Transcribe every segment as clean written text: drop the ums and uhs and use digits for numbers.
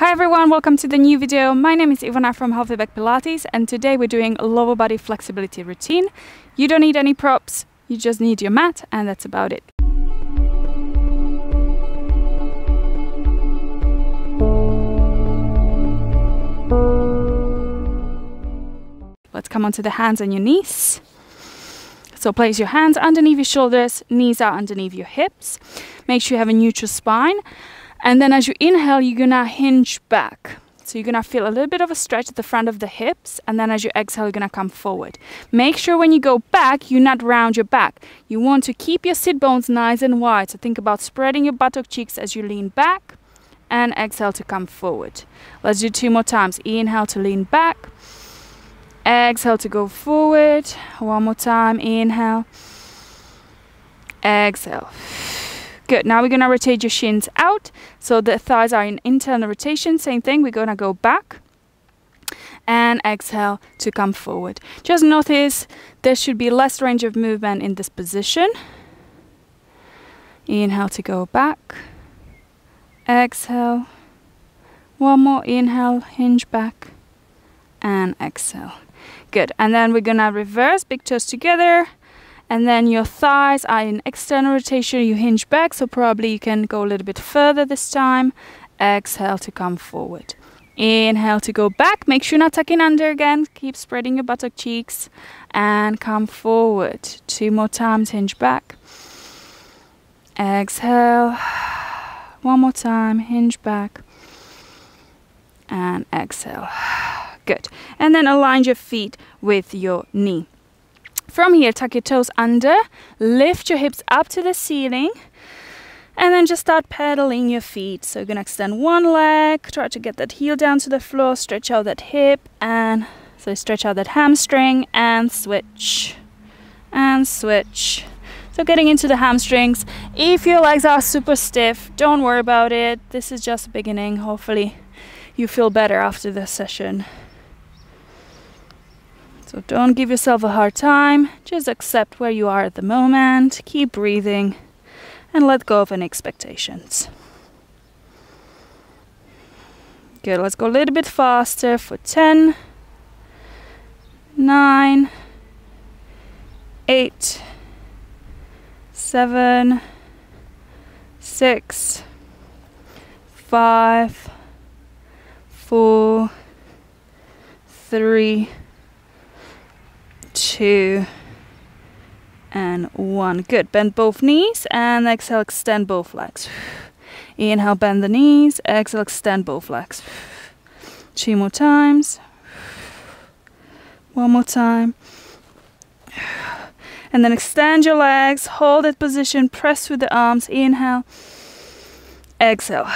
Hi everyone, welcome to the new video. My name is Ivana from Healthy Back Pilates, and today we're doing a lower body flexibility routine. You don't need any props, you just need your mat, and that's about it. Let's come onto the hands and your knees. So place your hands underneath your shoulders, knees are underneath your hips. Make sure you have a neutral spine. And then as you inhale, you're gonna hinge back. So you're gonna feel a little bit of a stretch at the front of the hips. And then as you exhale, you're gonna come forward. Make sure when you go back, you not round your back. You want to keep your sit bones nice and wide. So think about spreading your buttock cheeks as you lean back. And exhale to come forward. Let's do 2 more times. Inhale to lean back. Exhale to go forward. 1 more time. Inhale. Exhale. Good. Now we're going to rotate your shins out. So the thighs are in internal rotation. Same thing. We're going to go back. And exhale to come forward. Just notice there should be less range of movement in this position. Inhale to go back. Exhale. 1 more. Inhale. Hinge back. And exhale. Good. And then we're going to reverse. Big toes together. And then your thighs are in external rotation. You hinge back, so probably you can go a little bit further this time. Exhale to come forward. Inhale to go back. Make sure you're not tucking under again. Keep spreading your buttock cheeks. And come forward. 2 more times. Hinge back. Exhale. 1 more time. Hinge back. And exhale. Good. And then align your feet with your knee. From here, tuck your toes under, lift your hips up to the ceiling, and then just start pedaling your feet. So you're going to extend one leg, try to get that heel down to the floor, stretch out that hip, and so stretch out that hamstring, and switch, and switch. So getting into the hamstrings. If your legs are super stiff, don't worry about it. This is just the beginning. Hopefully you feel better after this session. So don't give yourself a hard time, just accept where you are at the moment, keep breathing, and let go of any expectations. Good, let's go a little bit faster for 10, 9, 8, 7, 6, 5, 4, 3, 2 and 1. Good. Bend both knees and exhale, extend both legs. Inhale, bend the knees. Exhale, extend both legs. 2 more times. 1 more time. And then extend your legs. Hold that position. Press with the arms. Inhale. Exhale.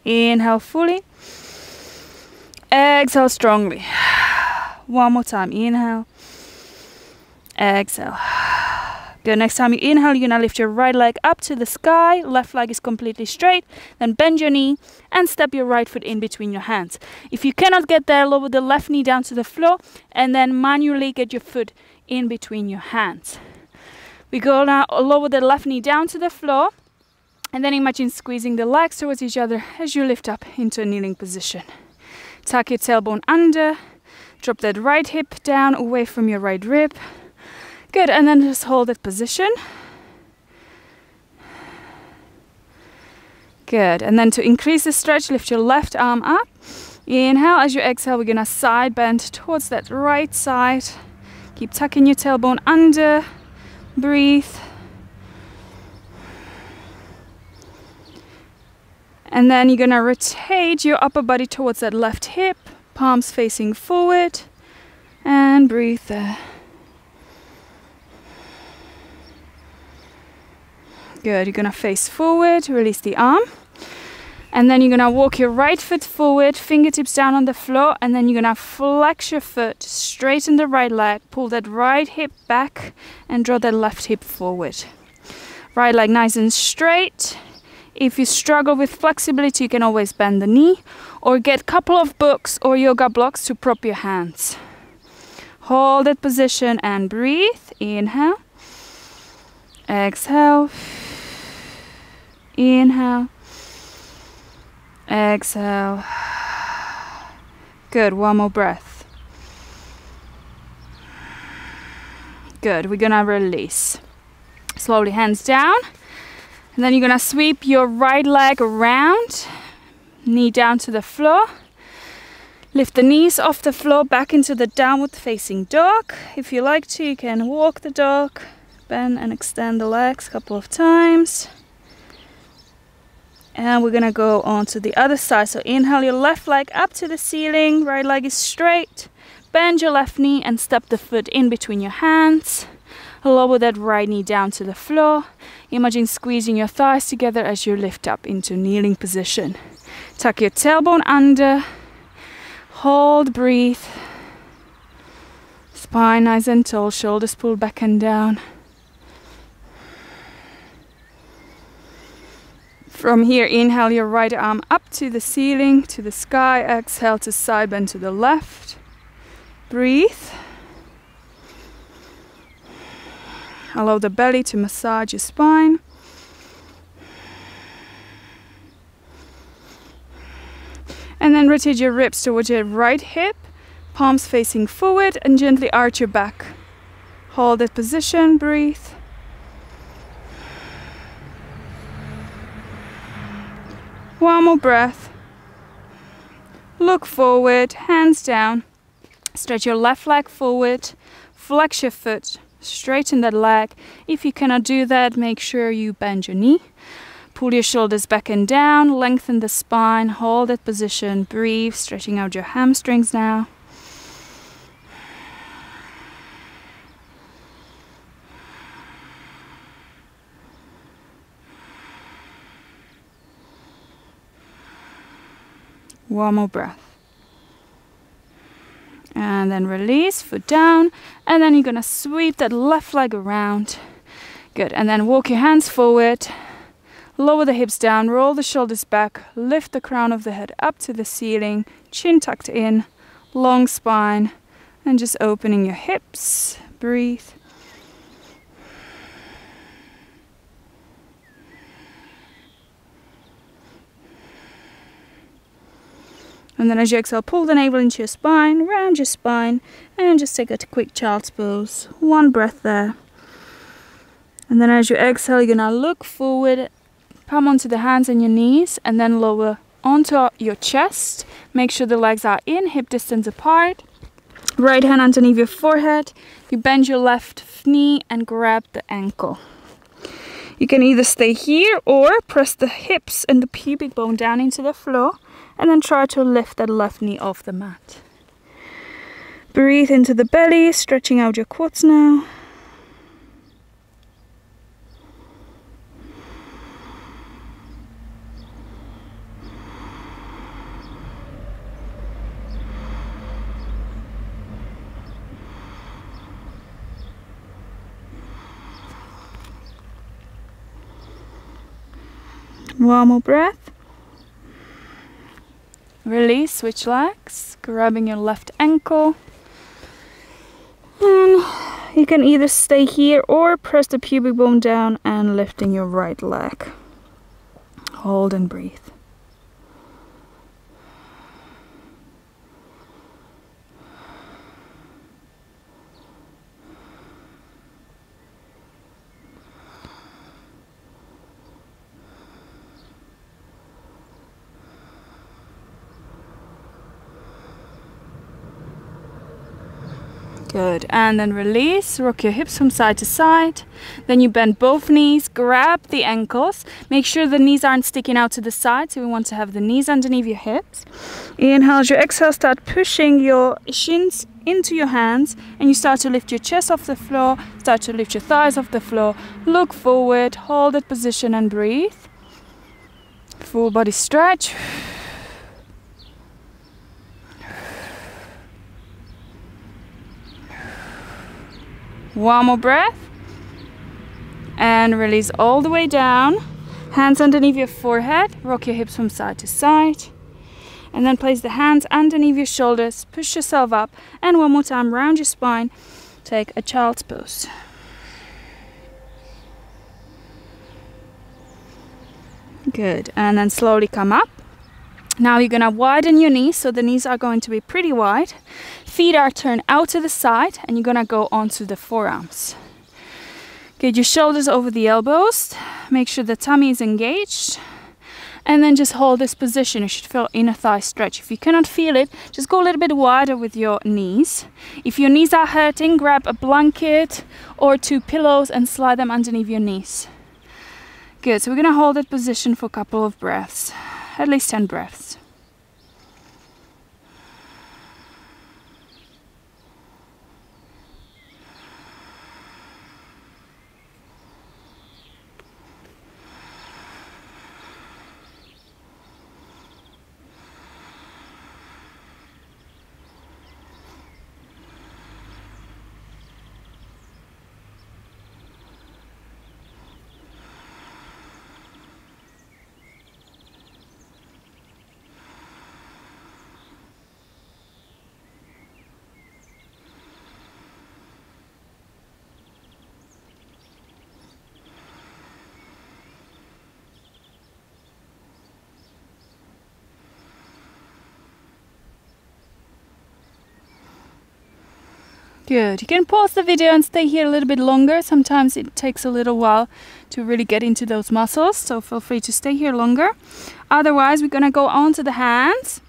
Inhale fully. Exhale strongly. 1 more time. Inhale. Exhale. Good. Next time you inhale, you're going to lift your right leg up to the sky. Left leg is completely straight. Then bend your knee and step your right foot in between your hands. If you cannot get there, lower the left knee down to the floor and then manually get your foot in between your hands. We go now, lower the left knee down to the floor and then imagine squeezing the legs towards each other as you lift up into a kneeling position. Tuck your tailbone under. Drop that right hip down away from your right rib. Good, and then just hold that position. Good, and then to increase the stretch, lift your left arm up. Inhale, as you exhale, we're gonna side bend towards that right side. Keep tucking your tailbone under. Breathe. And then you're gonna rotate your upper body towards that left hip. Palms facing forward and breathe there. Good. You're going to face forward, release the arm. And then you're going to walk your right foot forward, fingertips down on the floor. And then you're going to flex your foot, straighten the right leg, pull that right hip back and draw that left hip forward. Right leg nice and straight. If you struggle with flexibility, you can always bend the knee or get a couple of books or yoga blocks to prop your hands. Hold that position and breathe. Inhale. Exhale. Inhale. Exhale. Good, one more breath. Good, we're gonna release. Slowly hands down. And then you're gonna sweep your right leg around, knee down to the floor. Lift the knees off the floor back into the downward facing dog. If you like to, you can walk the dog, bend and extend the legs a couple of times. And we're gonna go on to the other side. So inhale your left leg up to the ceiling, right leg is straight. Bend your left knee and step the foot in between your hands. Lower that right knee down to the floor. Imagine squeezing your thighs together as you lift up into kneeling position. Tuck your tailbone under. Hold, breathe. Spine nice and tall, shoulders pulled back and down. From here, inhale your right arm up to the ceiling, to the sky. Exhale to side bend to the left. Breathe. Allow the belly to massage your spine. And then rotate your ribs towards your right hip, palms facing forward, and gently arch your back. Hold that position, breathe. One more breath. Look forward, hands down. Stretch your left leg forward, flex your foot, straighten that leg. If you cannot do that, make sure you bend your knee. Pull your shoulders back and down, lengthen the spine, hold that position, breathe, stretching out your hamstrings now. One more breath. And then release, foot down, and then you're gonna sweep that left leg around. Good, and then walk your hands forward, lower the hips down, roll the shoulders back, lift the crown of the head up to the ceiling, chin tucked in, long spine, and just opening your hips, breathe. And then as you exhale, pull the navel into your spine, round your spine, and just take a quick child's pose. One breath there. And then as you exhale, you're gonna look forward, palm onto the hands and your knees, and then lower onto your chest. Make sure the legs are in, hip distance apart. Right hand underneath your forehead. You bend your left knee and grab the ankle. You can either stay here or press the hips and the pubic bone down into the floor. And then try to lift that left knee off the mat. Breathe into the belly, stretching out your quads now. One more breath. Release, switch legs, grabbing your left ankle. And you can either stay here or press the pubic bone down and lifting your right leg. Hold and breathe. Good, and then release, rock your hips from side to side. Then you bend both knees, grab the ankles. Make sure the knees aren't sticking out to the side, so we want to have the knees underneath your hips. Inhale, as you exhale, start pushing your shins into your hands, and you start to lift your chest off the floor, start to lift your thighs off the floor. Look forward, hold that position and breathe. Full body stretch. One more breath. And release all the way down. Hands underneath your forehead. Rock your hips from side to side. And then place the hands underneath your shoulders. Push yourself up. And one more time, round your spine. Take a child's pose. Good. And then slowly come up. Now you're gonna widen your knees, so the knees are going to be pretty wide. Feet are turned out to the side, and you're gonna go onto the forearms. Get your shoulders over the elbows. Make sure the tummy is engaged. And then just hold this position. You should feel inner thigh stretch. If you cannot feel it, just go a little bit wider with your knees. If your knees are hurting, grab a blanket or 2 pillows and slide them underneath your knees. Good, so we're gonna hold that position for a couple of breaths, at least 10 breaths. Good. You can pause the video and stay here a little bit longer. Sometimes it takes a little while to really get into those muscles, so feel free to stay here longer. Otherwise, we're gonna go on to the hands.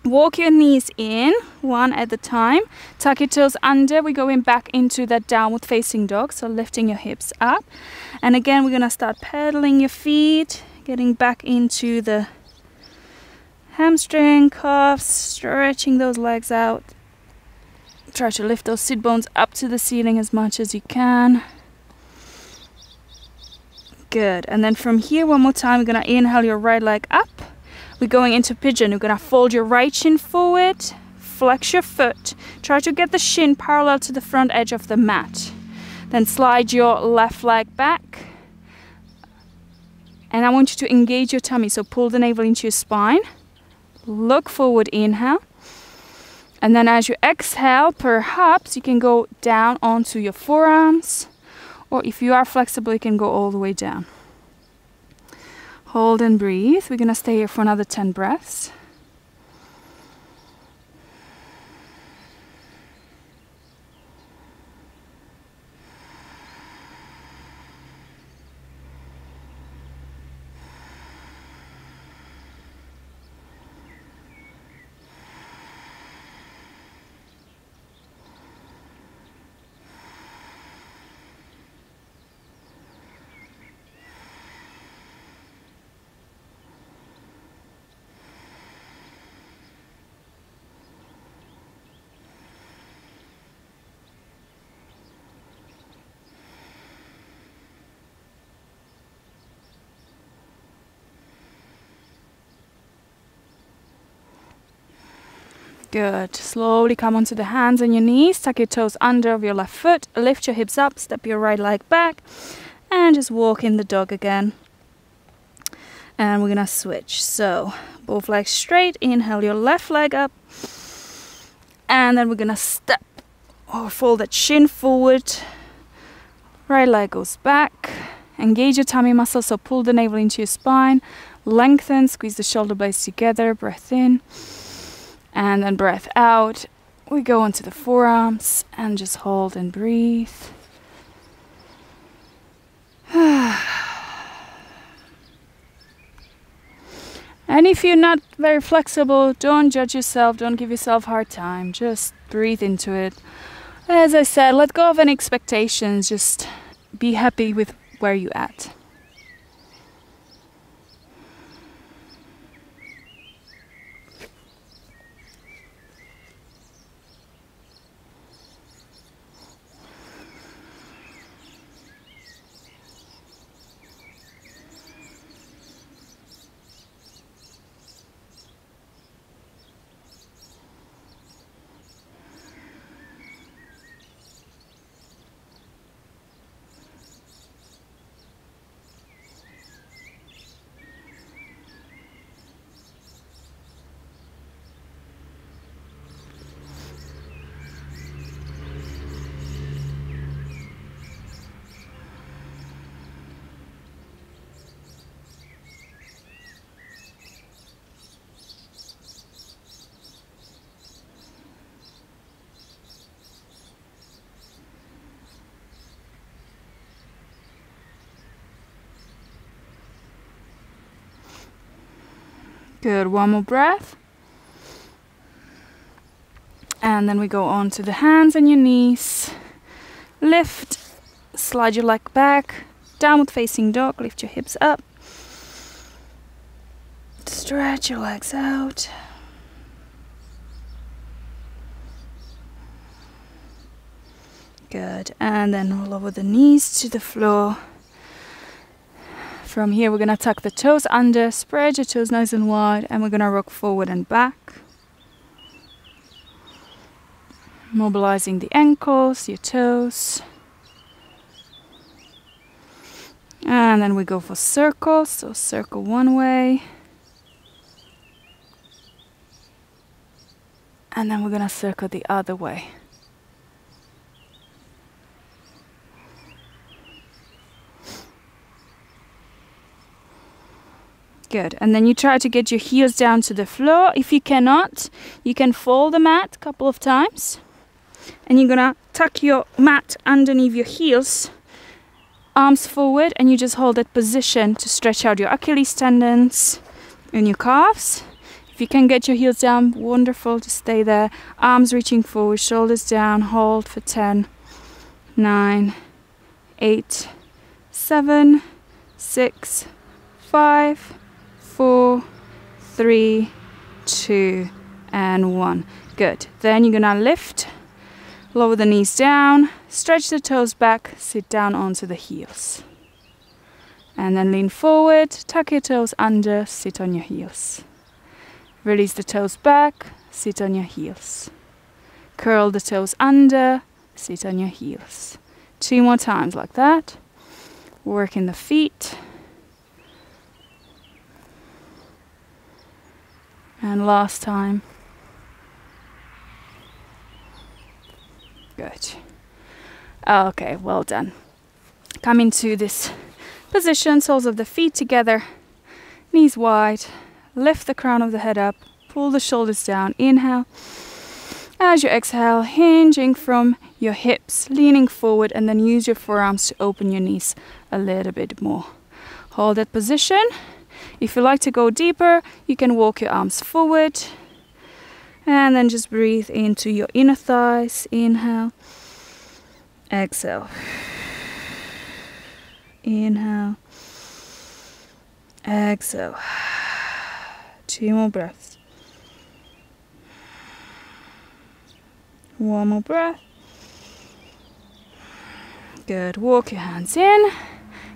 Walk your knees in, one at a time. Tuck your toes under. We're going back into that downward facing dog, so lifting your hips up. And again, we're gonna start pedaling your feet, getting back into the hamstring, calves, stretching those legs out. Try to lift those sit bones up to the ceiling as much as you can. Good. And then from here, one more time, we're going to inhale your right leg up. We're going into pigeon. We're going to fold your right shin forward, flex your foot. Try to get the shin parallel to the front edge of the mat. Then slide your left leg back. And I want you to engage your tummy, so pull the navel into your spine. Look forward, inhale. And then as you exhale, perhaps you can go down onto your forearms, or if you are flexible, you can go all the way down. Hold and breathe. We're gonna stay here for another 10 breaths. Good. Slowly come onto the hands and your knees. Tuck your toes under of your left foot. Lift your hips up. Step your right leg back. And just walk in the dog again. And we're going to switch. So, both legs straight. Inhale your left leg up. And then we're going to step or fold that shin forward. Right leg goes back. Engage your tummy muscle. So, pull the navel into your spine. Lengthen. Squeeze the shoulder blades together. Breath in. And then breath out. We go onto the forearms and just hold and breathe. And if you're not very flexible, don't judge yourself, don't give yourself a hard time. Just breathe into it. As I said, let go of any expectations. Just be happy with where you're at. Good, one more breath. And then we go on to the hands and your knees. Lift, slide your leg back, downward facing dog, lift your hips up. Stretch your legs out. Good, and then lower the knees to the floor. From here we're going to tuck the toes under, spread your toes nice and wide, and we're going to rock forward and back. Mobilizing the ankles, your toes. And then we go for circles, so circle one way. And then we're going to circle the other way. Good, and then you try to get your heels down to the floor. If you cannot, you can fold the mat a couple of times. And you're gonna tuck your mat underneath your heels, arms forward, and you just hold that position to stretch out your Achilles tendons and your calves. If you can get your heels down, wonderful, just stay there. Arms reaching forward, shoulders down, hold for 10, 9, 8, 7, 6, 5, 4, 3, 2, and 1. Good. Then you're gonna lift, lower the knees down, stretch the toes back, sit down onto the heels. And then lean forward, tuck your toes under, sit on your heels. Release the toes back, sit on your heels. Curl the toes under, sit on your heels. 2 more times like that. Working the feet. And last time. Good. Okay, well done. Come into this position, soles of the feet together, knees wide, lift the crown of the head up, pull the shoulders down, inhale. As you exhale, hinging from your hips, leaning forward, and then use your forearms to open your knees a little bit more. Hold that position. If you like to go deeper, you can walk your arms forward and then just breathe into your inner thighs. Inhale, exhale, inhale, exhale. 2 more breaths. 1 more breath. Good, walk your hands in.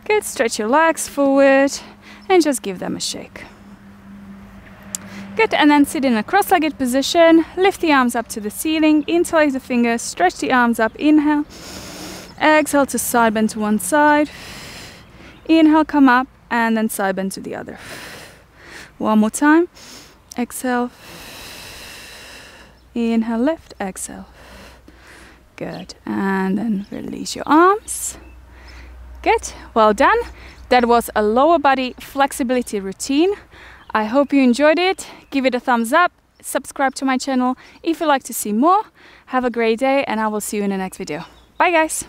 Good, stretch your legs forward. And just give them a shake. Good, and then sit in a cross-legged position. Lift the arms up to the ceiling. Interlace the fingers, stretch the arms up. Inhale. Exhale to side bend to one side. Inhale, come up, and then side bend to the other. 1 more time. Exhale. Inhale, lift, exhale. Good, and then release your arms. Good, well done. That was a lower body flexibility routine. I hope you enjoyed it. Give it a thumbs up. Subscribe to my channel if you'd like to see more. Have a great day, and I will see you in the next video. Bye guys.